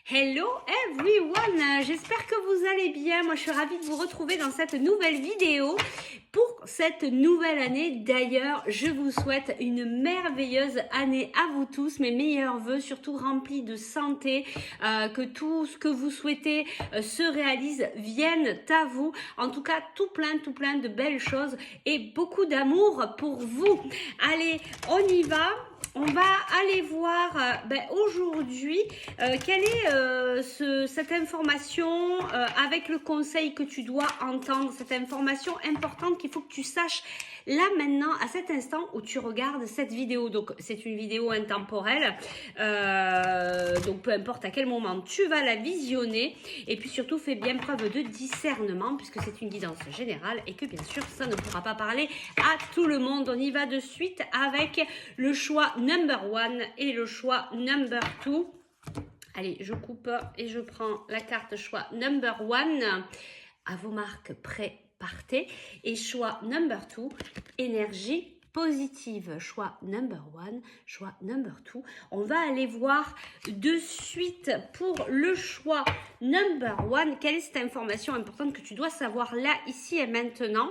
Hello everyone, j'espère que vous allez bien. Moi je suis ravie de vous retrouver dans cette nouvelle vidéo pour cette nouvelle année. D'ailleurs, je vous souhaite une merveilleuse année à vous tous, mes meilleurs vœux, surtout remplis de santé, que tout ce que vous souhaitez se réalise, vienne à vous. En tout cas, tout plein de belles choses et beaucoup d'amour pour vous. Allez, on y va. On va aller voir aujourd'hui quelle est cette information avec le conseil que tu dois entendre, cette information importante qu'il faut que tu saches là maintenant à cet instant où tu regardes cette vidéo. Donc c'est une vidéo intemporelle, donc peu importe à quel moment tu vas la visionner, et puis surtout fais bien preuve de discernement puisque c'est une guidance générale et que bien sûr ça ne pourra pas parler à tout le monde. On y va de suite avec le choix number 1 et le choix number 2. Allez, je coupe et je prends la carte choix number 1. À vos marques, prêts, partez. Et choix number 2, énergie positive. Choix number 1, choix number 2. On va aller voir de suite pour le choix number 1. Quelle est cette information importante que tu dois savoir là, ici et maintenant?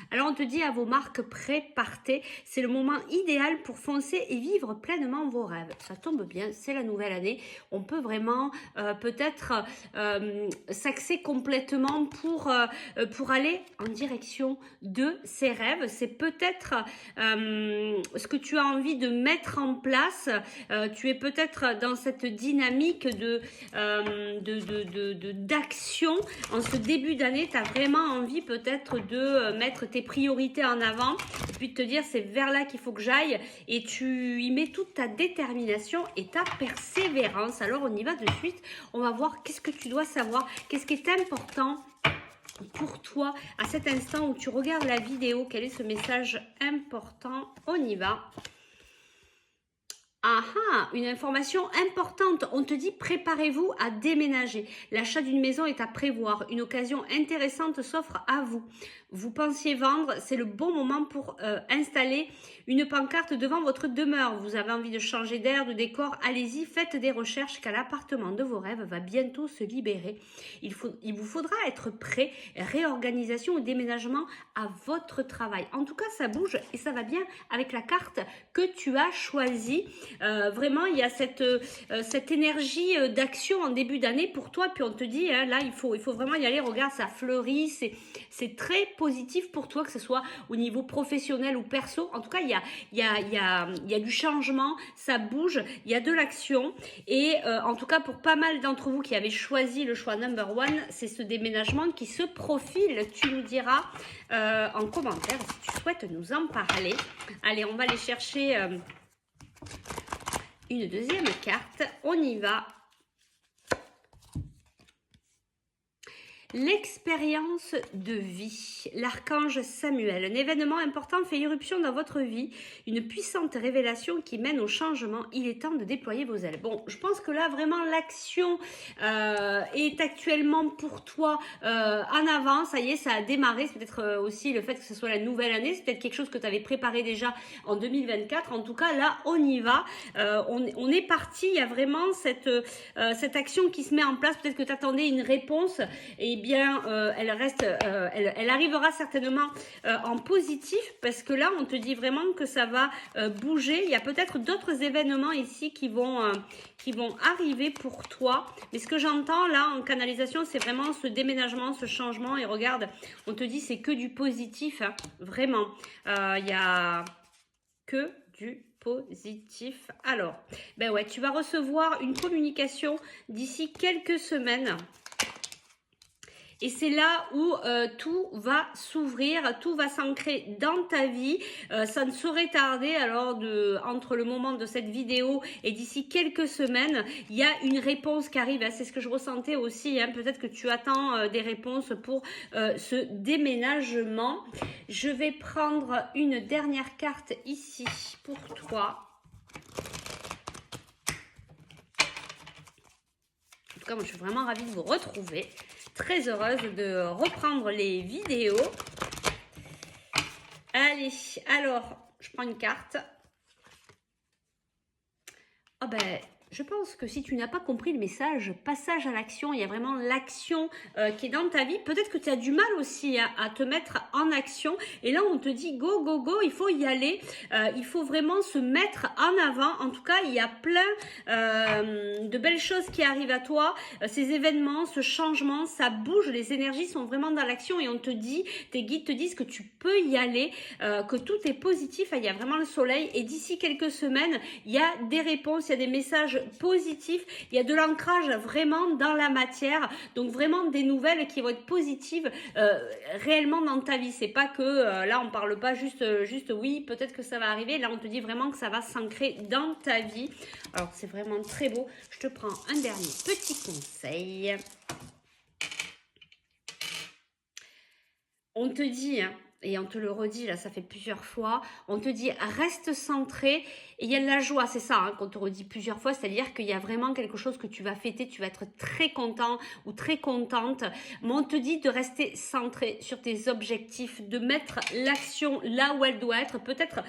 Alors on te dit à vos marques, prêts, partez. C'est le moment idéal pour foncer et vivre pleinement vos rêves. Ça tombe bien, c'est la nouvelle année. On peut vraiment peut-être s'axer complètement pour aller en direction de ses rêves. C'est peut-être ce que tu as envie de mettre en place. Tu es peut-être dans cette dynamique d'action. En ce début d'année, tu as vraiment envie peut-être de mettre tes priorités en avant et puis de te dire c'est vers là qu'il faut que j'aille, et tu y mets toute ta détermination et ta persévérance. Alors on y va de suite, on va voir qu'est-ce que tu dois savoir, qu'est-ce qui est important pour toi à cet instant où tu regardes la vidéo, quel est ce message important. On y va. Ah, une information importante. On te dit préparez-vous à déménager. L'achat d'une maison est à prévoir. Une occasion intéressante s'offre à vous. Vous pensiez vendre, c'est le bon moment pour installer une pancarte devant votre demeure. Vous avez envie de changer d'air, de décor, allez-y, faites des recherches car l'appartement de vos rêves va bientôt se libérer. Il vous faudra être prêt. Réorganisation ou déménagement à votre travail. En tout cas, ça bouge et ça va bien avec la carte que tu as choisie. Vraiment, il y a cette énergie d'action en début d'année pour toi. Puis on te dit, hein, là, il faut vraiment y aller. Regarde, ça fleurit. C'est très positif pour toi, que ce soit au niveau professionnel ou perso. En tout cas, il y a du changement. Ça bouge. Il y a de l'action. Et en tout cas, pour pas mal d'entre vous qui avaient choisi le choix number 1, c'est ce déménagement qui se profile. Tu nous diras en commentaire si tu souhaites nous en parler. Allez, on va aller chercher une deuxième carte. On y va. L'expérience de vie, l'archange Samuel. Un événement important fait irruption dans votre vie, une puissante révélation qui mène au changement. Il est temps de déployer vos ailes. Bon, je pense que là, vraiment, l'action est actuellement pour toi en avant. Ça y est, ça a démarré. C'est peut-être aussi le fait que ce soit la nouvelle année. C'est peut-être quelque chose que tu avais préparé déjà en 2024. En tout cas, là, on y va. On est parti. Il y a vraiment cette action qui se met en place. Peut-être que tu attendais une réponse. Et bien, elle arrivera certainement en positif, parce que là, on te dit vraiment que ça va bouger. Il y a peut-être d'autres événements ici qui vont arriver pour toi. Mais ce que j'entends là en canalisation, c'est vraiment ce déménagement, ce changement. Et regarde, on te dit c'est que du positif, hein, vraiment. Il y a que du positif. Alors, ben ouais, tu vas recevoir une communication d'ici quelques semaines. Et c'est là où tout va s'ouvrir, tout va s'ancrer dans ta vie. Ça ne saurait tarder. Alors, entre le moment de cette vidéo et d'ici quelques semaines, il y a une réponse qui arrive. C'est ce que je ressentais aussi. Hein. Peut-être que tu attends des réponses pour ce déménagement. Je vais prendre une dernière carte ici pour toi. En tout cas, moi, je suis vraiment ravie de vous retrouver. Très heureuse de reprendre les vidéos. Allez, alors, je prends une carte. Oh ben, Je pense que si tu n'as pas compris le message, passage à l'action, il y a vraiment l'action qui est dans ta vie. Peut-être que tu as du mal aussi à te mettre en action. Et là, on te dit go, go, go, il faut y aller. Il faut vraiment se mettre en avant. En tout cas, il y a plein de belles choses qui arrivent à toi. Ces événements, ce changement, ça bouge. Les énergies sont vraiment dans l'action et on te dit, tes guides te disent que tu peux y aller, que tout est positif. Il y a vraiment le soleil. Et d'ici quelques semaines, il y a des réponses, il y a des messages positifs, il y a de l'ancrage vraiment dans la matière, donc vraiment des nouvelles qui vont être positives réellement dans ta vie. C'est pas que là on parle pas juste oui, peut-être que ça va arriver, là on te dit vraiment que ça va s'ancrer dans ta vie. Alors c'est vraiment très beau. Je te prends un dernier petit conseil. On te dit, hein, et on te le redit, là, ça fait plusieurs fois, on te dit reste centré, et il y a de la joie, c'est ça, hein, qu'on te redit plusieurs fois, c'est-à-dire qu'il y a vraiment quelque chose que tu vas fêter, tu vas être très content ou très contente, mais on te dit de rester centré sur tes objectifs, de mettre l'action là où elle doit être, peut-être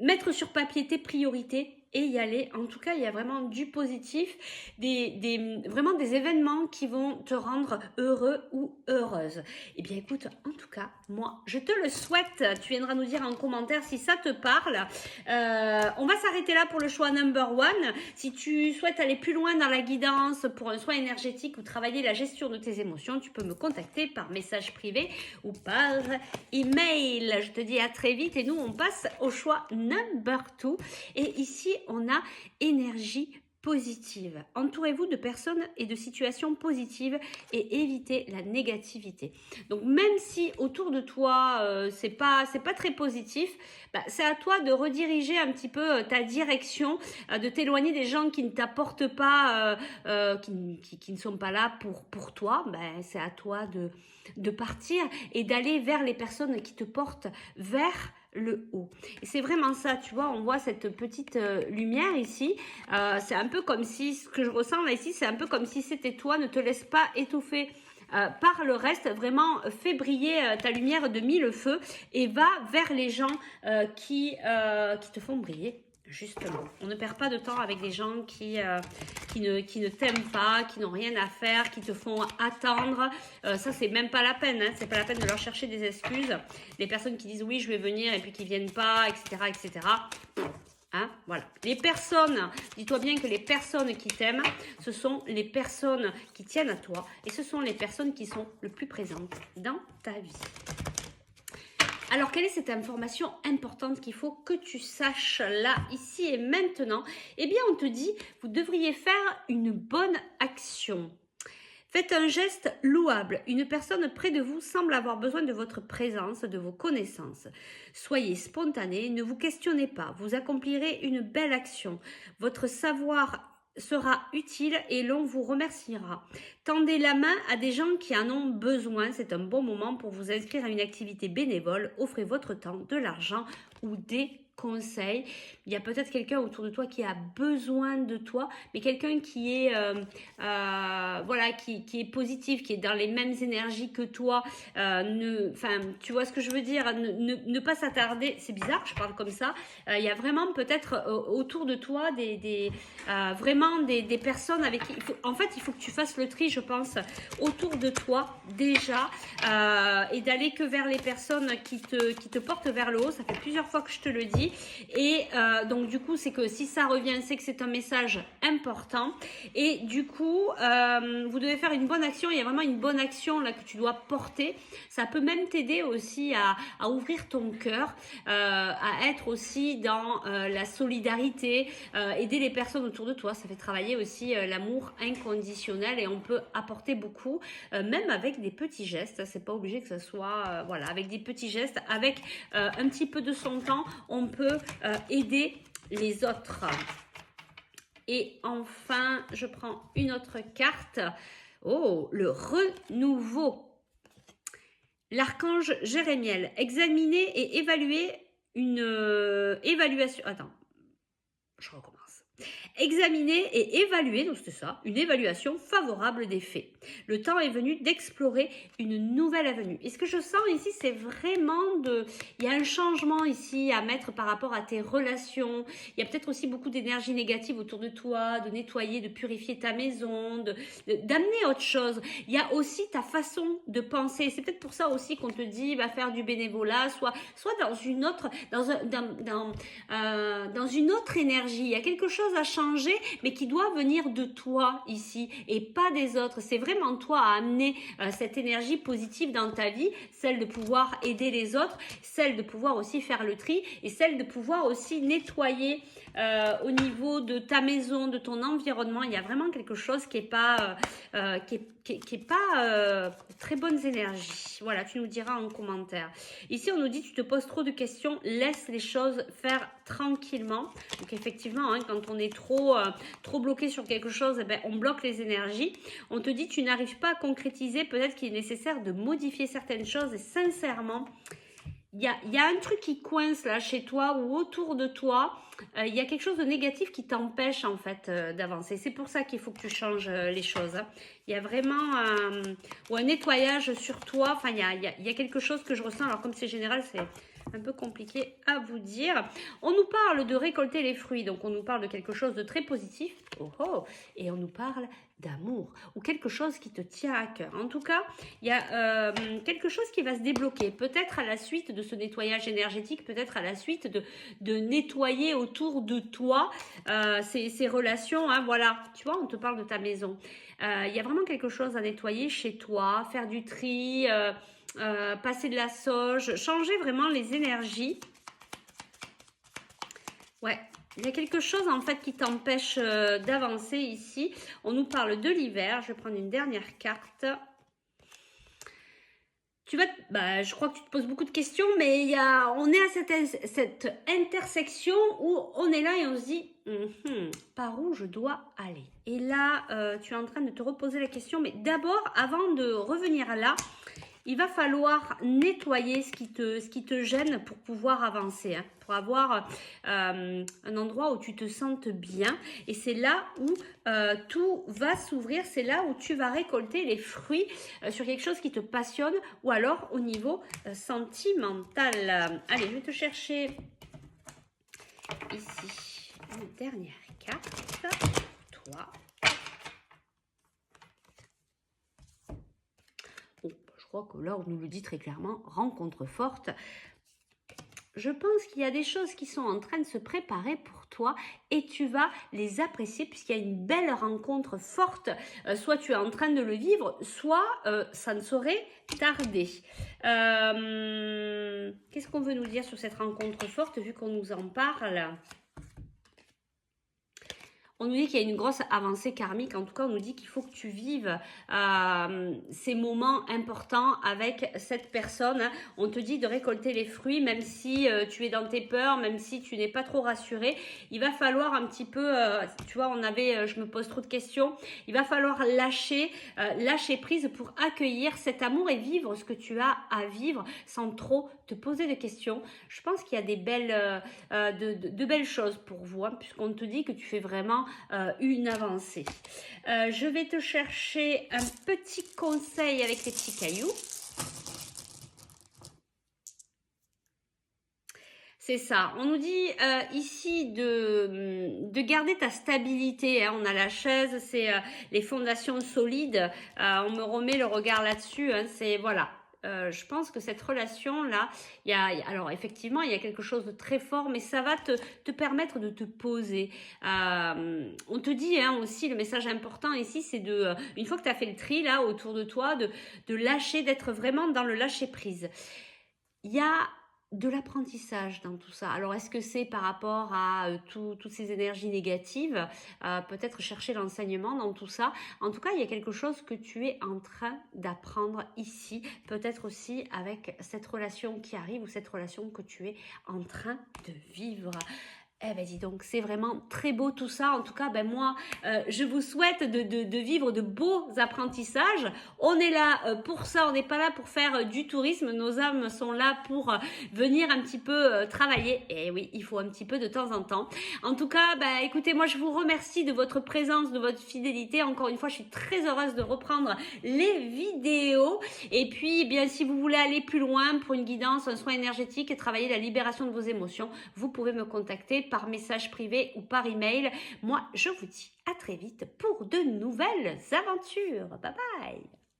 mettre sur papier tes priorités, et y aller. En tout cas, il y a vraiment du positif, vraiment des événements qui vont te rendre heureux ou heureuse. Eh bien, écoute, en tout cas, moi, je te le souhaite. Tu viendras nous dire en commentaire si ça te parle. On va s'arrêter là pour le choix number one. Si tu souhaites aller plus loin dans la guidance pour un soin énergétique ou travailler la gestion de tes émotions, tu peux me contacter par message privé ou par email. Je te dis à très vite et nous, on passe au choix number two. Et ici, on a énergie positive. Entourez-vous de personnes et de situations positives et évitez la négativité. Donc même si autour de toi c'est pas très positif, c'est à toi de rediriger un petit peu ta direction, de t'éloigner des gens qui ne t'apportent pas, qui ne sont pas là pour toi. C'est à toi de partir et d'aller vers les personnes qui te portent vers le haut. Et c'est vraiment ça, tu vois, on voit cette petite lumière ici. C'est un peu comme si, ce que je ressens là ici, c'est un peu comme si c'était toi. Ne te laisse pas étouffer par le reste. Vraiment, fais briller ta lumière de mille feux et va vers les gens qui te font briller. Justement, on ne perd pas de temps avec des gens qui ne t'aiment pas, qui n'ont rien à faire, qui te font attendre. Ça, c'est même pas la peine. Hein. C'est pas la peine de leur chercher des excuses. Les personnes qui disent oui, je vais venir et puis qui viennent pas, etc., etc. Hein, voilà. Les personnes, dis-toi bien que les personnes qui t'aiment, ce sont les personnes qui tiennent à toi et ce sont les personnes qui sont le plus présentes dans ta vie. Alors, quelle est cette information importante qu'il faut que tu saches là, ici et maintenant? Eh bien, on te dit, vous devriez faire une bonne action. Faites un geste louable. Une personne près de vous semble avoir besoin de votre présence, de vos connaissances. Soyez spontané, ne vous questionnez pas. Vous accomplirez une belle action. Votre savoir sera utile et l'on vous remerciera. Tendez la main à des gens qui en ont besoin. C'est un bon moment pour vous inscrire à une activité bénévole. Offrez votre temps, de l'argent ou des conseils. Il y a peut-être quelqu'un autour de toi qui a besoin de toi, mais quelqu'un qui est voilà, qui est positif, qui est dans les mêmes énergies que toi. Tu vois ce que je veux dire, ne pas s'attarder. C'est bizarre, je parle comme ça. Il y a vraiment peut-être autour de toi vraiment des personnes avec qui il faut que tu fasses le tri, je pense, autour de toi déjà, et d'aller que vers les personnes qui te portent vers le haut. Ça fait plusieurs fois que je te le dis. Et donc du coup, c'est que si ça revient, c'est que c'est un message important. Et du coup, vous devez faire une bonne action. Il y a vraiment une bonne action là que tu dois porter. Ça peut même t'aider aussi à ouvrir ton cœur, à être aussi dans la solidarité, aider les personnes autour de toi. Ça fait travailler aussi l'amour inconditionnel et on peut apporter beaucoup, même avec des petits gestes. C'est pas obligé que ce soit voilà, avec des petits gestes, avec un petit peu de son temps, on peut aider les autres. Et enfin, je prends une autre carte. Oh, le renouveau. L'archange Jérémiel. Examiner et évaluer une évaluation. Attends, je recommence. Examiner et évaluer, donc c'est ça, une évaluation favorable des faits. Le temps est venu d'explorer une nouvelle avenue. Et ce que je sens ici, c'est vraiment il y a un changement ici à mettre par rapport à tes relations. Il y a peut-être aussi beaucoup d'énergie négative autour de toi, de nettoyer, de purifier ta maison, d'amener autre chose. Il y a aussi ta façon de penser. C'est peut-être pour ça aussi qu'on te dit, va faire du bénévolat, soit dans une autre, dans une autre énergie. Il y a quelque chose à changer, mais qui doit venir de toi ici et pas des autres. C'est vraiment toi à amener cette énergie positive dans ta vie, celle de pouvoir aider les autres, celle de pouvoir aussi faire le tri et celle de pouvoir aussi nettoyer au niveau de ta maison, de ton environnement. Il y a vraiment quelque chose qui est pas très bonnes énergies. Voilà, tu nous diras en commentaire. Ici, on nous dit tu te poses trop de questions, laisse les choses faire tranquillement. Donc effectivement, hein, quand on est trop bloqué sur quelque chose, eh ben, on bloque les énergies. On te dit tu n'arrives pas à concrétiser, peut-être qu'il est nécessaire de modifier certaines choses et sincèrement, il y a un truc qui coince là chez toi ou autour de toi. Il y a quelque chose de négatif qui t'empêche en fait d'avancer. C'est pour ça qu'il faut que tu changes les choses. Hein. Il y a vraiment un nettoyage sur toi. Enfin, il y a quelque chose que je ressens. Alors comme c'est général, c'est un peu compliqué à vous dire. On nous parle de récolter les fruits. Donc on nous parle de quelque chose de très positif. Oh oh. Et on nous parle d'amour ou quelque chose qui te tient à cœur. En tout cas, il y a quelque chose qui va se débloquer. Peut-être à la suite de ce nettoyage énergétique, peut-être à la suite de nettoyer autour de toi ces relations. Hein, voilà, tu vois, on te parle de ta maison. Il y a vraiment quelque chose à nettoyer chez toi, faire du tri, passer de la sauge, changer vraiment les énergies. Ouais. Il y a quelque chose en fait qui t'empêche d'avancer ici. On nous parle de l'hiver. Je vais prendre une dernière carte. Je crois que tu te poses beaucoup de questions, mais on est à cette intersection où on est là et on se dit par où je dois aller. Et là, tu es en train de te reposer la question, mais d'abord, avant de revenir là, il va falloir nettoyer ce qui te gêne pour pouvoir avancer, hein, pour avoir un endroit où tu te sentes bien. Et c'est là où tout va s'ouvrir, c'est là où tu vas récolter les fruits sur quelque chose qui te passionne ou alors au niveau sentimental. Allez, je vais te chercher ici une dernière carte. Toi. Je crois que là, on nous le dit très clairement, rencontre forte. Je pense qu'il y a des choses qui sont en train de se préparer pour toi et tu vas les apprécier puisqu'il y a une belle rencontre forte. Soit tu es en train de le vivre, soit ça ne saurait tarder. Qu'est-ce qu'on veut nous dire sur cette rencontre forte vu qu'on nous en parle ? On nous dit qu'il y a une grosse avancée karmique. En tout cas, on nous dit qu'il faut que tu vives ces moments importants avec cette personne. On te dit de récolter les fruits, même si tu es dans tes peurs, même si tu n'es pas trop rassuré. Il va falloir un petit peu, tu vois, je me pose trop de questions. Il va falloir lâcher prise pour accueillir cet amour et vivre ce que tu as à vivre sans trop te poser de questions. Je pense qu'il y a des belles, de belles choses pour vous, hein, puisqu'on te dit que tu fais vraiment une avancée. Je vais te chercher un petit conseil avec tes petits cailloux. C'est ça. On nous dit ici de garder ta stabilité. Hein. On a la chaise, c'est les fondations solides. On me remet le regard là-dessus. Hein. C'est voilà. Je pense que cette relation-là, alors effectivement, il y a quelque chose de très fort, mais ça va te permettre de te poser. On te dit hein, aussi, le message important ici, c'est une fois que tu as fait le tri là autour de toi, de lâcher, d'être vraiment dans le lâcher-prise. Il y a de l'apprentissage dans tout ça. Alors, est-ce que c'est par rapport à toutes ces énergies négatives, peut-être chercher l'enseignement dans tout ça. En tout cas, il y a quelque chose que tu es en train d'apprendre ici, peut-être aussi avec cette relation qui arrive ou cette relation que tu es en train de vivre. Eh ben dis donc, c'est vraiment très beau tout ça. En tout cas, ben moi, je vous souhaite de vivre de beaux apprentissages. On est là pour ça, on n'est pas là pour faire du tourisme. Nos âmes sont là pour venir un petit peu travailler. Et oui, il faut un petit peu de temps en temps. En tout cas, ben, écoutez, moi je vous remercie de votre présence, de votre fidélité. Encore une fois, je suis très heureuse de reprendre les vidéos. Et puis, eh bien, si vous voulez aller plus loin pour une guidance, un soin énergétique et travailler la libération de vos émotions, vous pouvez me contacter par message privé ou par email. Moi, je vous dis à très vite pour de nouvelles aventures. Bye bye!